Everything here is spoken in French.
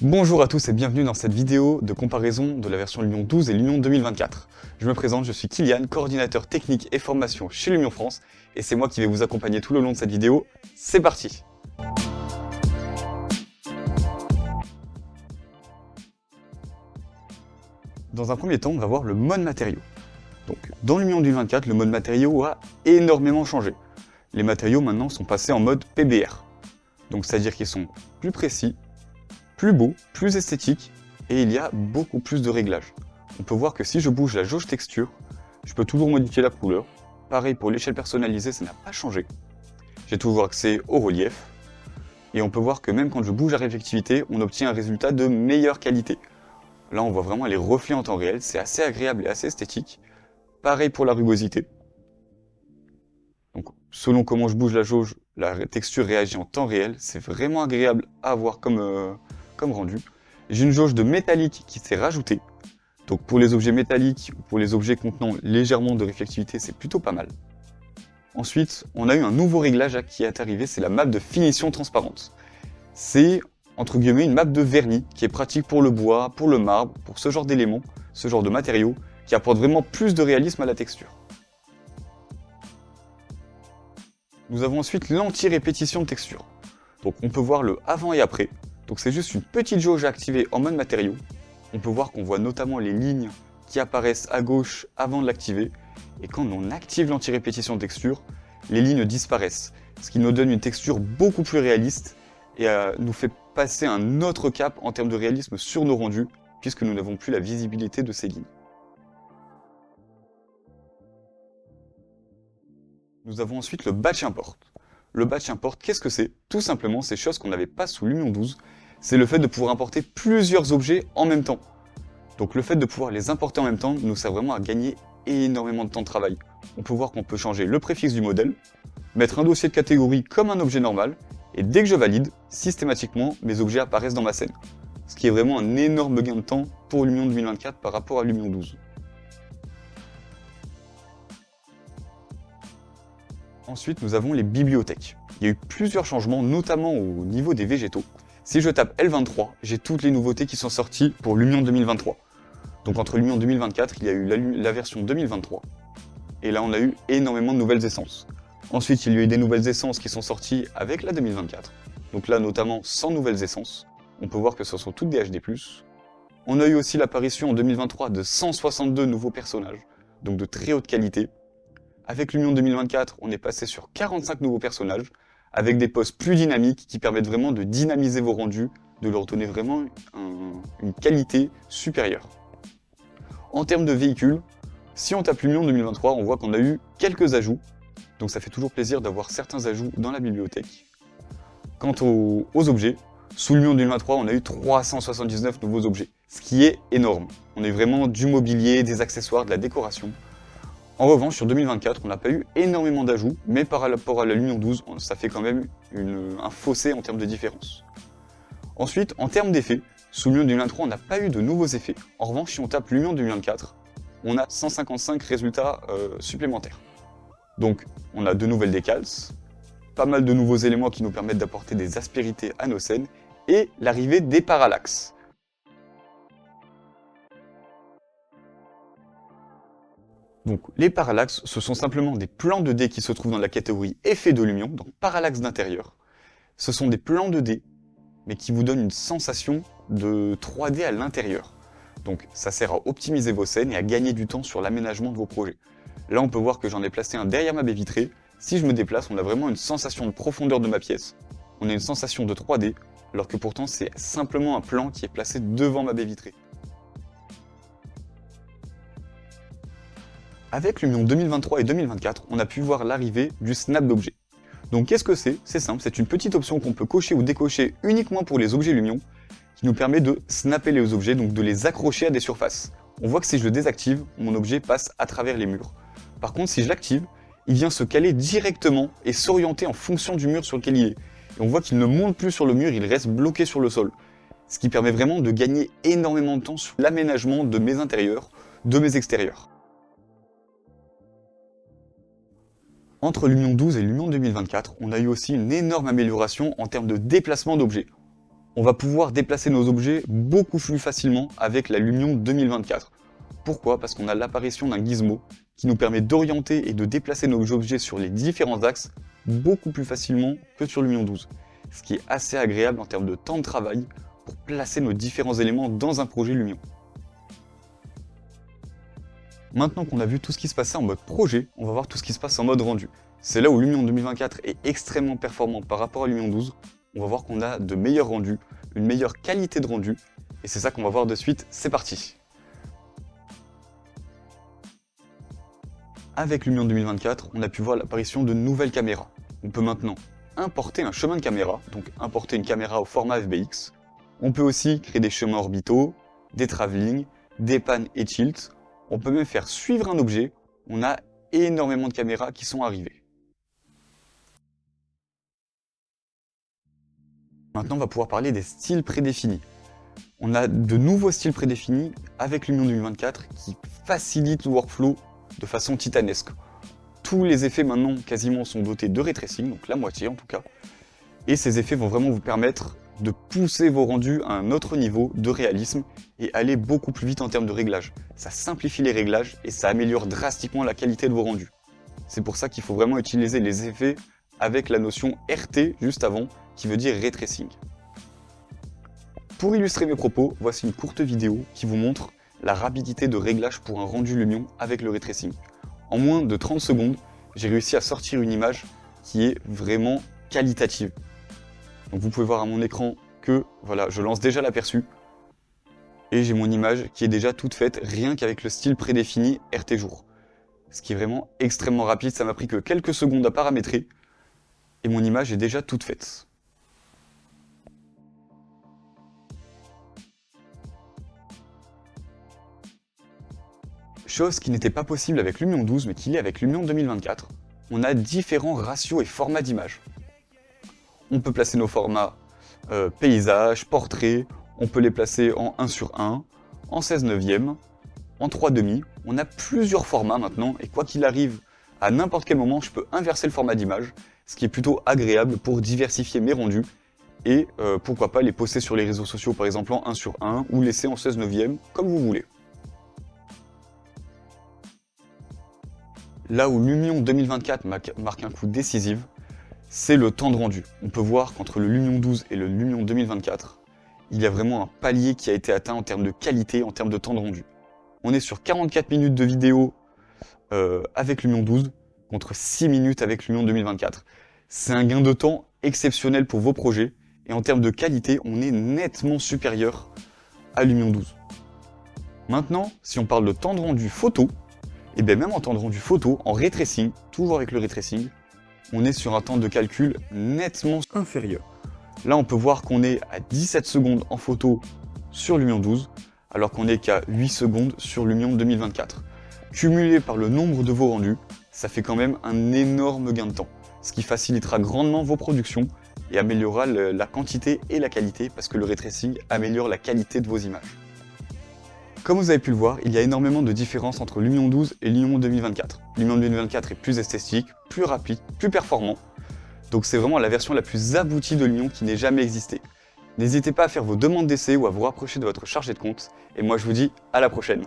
Bonjour à tous et bienvenue dans cette vidéo de comparaison de la version Lumion 12 et Lumion 2024. Je me présente, je suis Kylian, coordinateur technique et formation chez Lumion France, et c'est moi qui vais vous accompagner tout le long de cette vidéo. C'est parti! Dans un premier temps, on va voir le mode matériaux. Donc, dans Lumion 2024, le mode matériaux a énormément changé. Les matériaux maintenant sont passés en mode PBR. Donc, c'est-à-dire qu'ils sont plus précis, plus beaux, plus esthétiques, et il y a beaucoup plus de réglages. On peut voir que si je bouge la jauge texture, je peux toujours modifier la couleur. Pareil pour l'échelle personnalisée, ça n'a pas changé. J'ai toujours accès au relief. Et on peut voir que même quand je bouge la réflectivité, on obtient un résultat de meilleure qualité. Là, on voit vraiment les reflets en temps réel, c'est assez agréable et assez esthétique. Pareil pour la rugosité. Donc, selon comment je bouge la jauge, la texture réagit en temps réel. C'est vraiment agréable à voir comme rendu. J'ai une jauge de métallique qui s'est rajoutée. Donc pour les objets métalliques ou pour les objets contenant légèrement de réflectivité, c'est plutôt pas mal. Ensuite, on a eu un nouveau réglage qui est arrivé, c'est la map de finition transparente. C'est, entre guillemets, une map de vernis qui est pratique pour le bois, pour le marbre, pour ce genre d'éléments, ce genre de matériaux, qui apporte vraiment plus de réalisme à la texture. Nous avons ensuite l'anti-répétition de texture. Donc on peut voir le avant et après. Donc c'est juste une petite jauge activée en mode matériaux. On peut voir qu'on voit notamment les lignes qui apparaissent à gauche avant de l'activer. Et quand on active l'anti-répétition de texture, les lignes disparaissent. Ce qui nous donne une texture beaucoup plus réaliste et nous fait passer un autre cap en termes de réalisme sur nos rendus, puisque nous n'avons plus la visibilité de ces lignes. Nous avons ensuite le batch import. Le batch import, qu'est-ce que c'est? Tout simplement, c'est chose qu'on n'avait pas sous Lumion 12. C'est le fait de pouvoir importer plusieurs objets en même temps. Donc le fait de pouvoir les importer en même temps nous sert vraiment à gagner énormément de temps de travail. On peut voir qu'on peut changer le préfixe du modèle, mettre un dossier de catégorie comme un objet normal, et dès que je valide, systématiquement, mes objets apparaissent dans ma scène. Ce qui est vraiment un énorme gain de temps pour Lumion 2024 par rapport à Lumion 12. Ensuite, nous avons les bibliothèques. Il y a eu plusieurs changements, notamment au niveau des végétaux. Si je tape L23, j'ai toutes les nouveautés qui sont sorties pour Lumion 2023. Donc entre Lumion 2024, il y a eu la version 2023. Et là, on a eu énormément de nouvelles essences. Ensuite, il y a eu des nouvelles essences qui sont sorties avec la 2024. Donc là, notamment 100 nouvelles essences. On peut voir que ce sont toutes des HD+. On a eu aussi l'apparition en 2023 de 162 nouveaux personnages, donc de très haute qualité. Avec Lumion 2024, on est passé sur 45 nouveaux personnages, avec des poses plus dynamiques qui permettent vraiment de dynamiser vos rendus, de leur donner vraiment une qualité supérieure. En termes de véhicules, si on tape Lumion 2023, on voit qu'on a eu quelques ajouts, donc ça fait toujours plaisir d'avoir certains ajouts dans la bibliothèque. Quant aux objets, sous Lumion 2023, on a eu 379 nouveaux objets, ce qui est énorme. On a eu vraiment du mobilier, des accessoires, de la décoration. En revanche, sur 2024, on n'a pas eu énormément d'ajouts, mais par rapport à la Lumion 12, ça fait quand même un fossé en termes de différence. Ensuite, en termes d'effets, sous Lumion 2023, on n'a pas eu de nouveaux effets. En revanche, si on tape Lumion 2024, on a 155 résultats supplémentaires. Donc, on a de nouvelles décals, pas mal de nouveaux éléments qui nous permettent d'apporter des aspérités à nos scènes, et l'arrivée des parallaxes. Donc les parallaxes, ce sont simplement des plans de dés qui se trouvent dans la catégorie effet de lumion, donc parallaxe d'intérieur. Ce sont des plans de dés, mais qui vous donnent une sensation de 3D à l'intérieur. Donc ça sert à optimiser vos scènes et à gagner du temps sur l'aménagement de vos projets. Là on peut voir que j'en ai placé un derrière ma baie vitrée. Si je me déplace, on a vraiment une sensation de profondeur de ma pièce. On a une sensation de 3D, alors que pourtant c'est simplement un plan qui est placé devant ma baie vitrée. Avec Lumion 2023 et 2024, on a pu voir l'arrivée du snap d'objets. Donc qu'est-ce que c'est? C'est simple, c'est une petite option qu'on peut cocher ou décocher uniquement pour les objets Lumion, qui nous permet de snapper les objets, donc de les accrocher à des surfaces. On voit que si je le désactive, mon objet passe à travers les murs. Par contre, si je l'active, il vient se caler directement et s'orienter en fonction du mur sur lequel il est. Et on voit qu'il ne monte plus sur le mur, il reste bloqué sur le sol. Ce qui permet vraiment de gagner énormément de temps sur l'aménagement de mes intérieurs, de mes extérieurs. Entre Lumion 12 et Lumion 2024, on a eu aussi une énorme amélioration en termes de déplacement d'objets. On va pouvoir déplacer nos objets beaucoup plus facilement avec la Lumion 2024. Pourquoi? Parce qu'on a l'apparition d'un gizmo qui nous permet d'orienter et de déplacer nos objets sur les différents axes beaucoup plus facilement que sur Lumion 12. Ce qui est assez agréable en termes de temps de travail pour placer nos différents éléments dans un projet Lumion. Maintenant qu'on a vu tout ce qui se passait en mode projet, on va voir tout ce qui se passe en mode rendu. C'est là où Lumion 2024 est extrêmement performant par rapport à Lumion 12. On va voir qu'on a de meilleurs rendus, une meilleure qualité de rendu, et c'est ça qu'on va voir de suite, c'est parti. Avec Lumion 2024, on a pu voir l'apparition de nouvelles caméras. On peut maintenant importer un chemin de caméra, donc importer une caméra au format FBX. On peut aussi créer des chemins orbitaux, des travelling, des pannes et tilt. On peut même faire suivre un objet. On a énormément de caméras qui sont arrivées. Maintenant, on va pouvoir parler des styles prédéfinis. On a de nouveaux styles prédéfinis avec Lumion 2024 qui facilitent le workflow de façon titanesque. Tous les effets maintenant quasiment sont dotés de ray tracing, donc la moitié en tout cas. Et ces effets vont vraiment vous permettre de pousser vos rendus à un autre niveau de réalisme et aller beaucoup plus vite en termes de réglage. Ça simplifie les réglages et ça améliore drastiquement la qualité de vos rendus. C'est pour ça qu'il faut vraiment utiliser les effets avec la notion RT juste avant, qui veut dire ray tracing. Pour illustrer mes propos, voici une courte vidéo qui vous montre la rapidité de réglage pour un rendu Lumion avec le ray tracing. En moins de 30 secondes, j'ai réussi à sortir une image qui est vraiment qualitative. Donc vous pouvez voir à mon écran que voilà, je lance déjà l'aperçu et j'ai mon image qui est déjà toute faite rien qu'avec le style prédéfini RT jour. Ce qui est vraiment extrêmement rapide, ça m'a pris que quelques secondes à paramétrer et mon image est déjà toute faite. Chose qui n'était pas possible avec Lumion 12 mais qui l'est avec Lumion 2024, on a différents ratios et formats d'images. On peut placer nos formats paysage, portrait, on peut les placer en 1/1, en 16/9, en 3/2. On a plusieurs formats maintenant et quoi qu'il arrive, à n'importe quel moment, je peux inverser le format d'image, ce qui est plutôt agréable pour diversifier mes rendus et pourquoi pas les poster sur les réseaux sociaux par exemple en 1/1 ou laisser en 16/9 comme vous voulez. Là où Lumion 2024 marque un coup décisif, c'est le temps de rendu. On peut voir qu'entre le Lumion 12 et le Lumion 2024, il y a vraiment un palier qui a été atteint en termes de qualité, en termes de temps de rendu. On est sur 44 minutes de vidéo avec Lumion 12 contre 6 minutes avec Lumion 2024. C'est un gain de temps exceptionnel pour vos projets et en termes de qualité, on est nettement supérieur à Lumion 12. Maintenant, si on parle de temps de rendu photo, et bien même en temps de rendu photo, en ray tracing, toujours avec le ray tracing, on est sur un temps de calcul nettement inférieur. Là, on peut voir qu'on est à 17 secondes en photo sur Lumion 12, alors qu'on n'est qu'à 8 secondes sur Lumion 2024. Cumulé par le nombre de vos rendus, ça fait quand même un énorme gain de temps, ce qui facilitera grandement vos productions et améliorera la quantité et la qualité, parce que le ray tracing améliore la qualité de vos images. Comme vous avez pu le voir, il y a énormément de différences entre Lumion 12 et Lumion 2024. Lumion 2024 est plus esthétique, plus rapide, plus performant. Donc c'est vraiment la version la plus aboutie de Lumion qui n'ait jamais existé. N'hésitez pas à faire vos demandes d'essai ou à vous rapprocher de votre chargé de compte. Et moi je vous dis à la prochaine.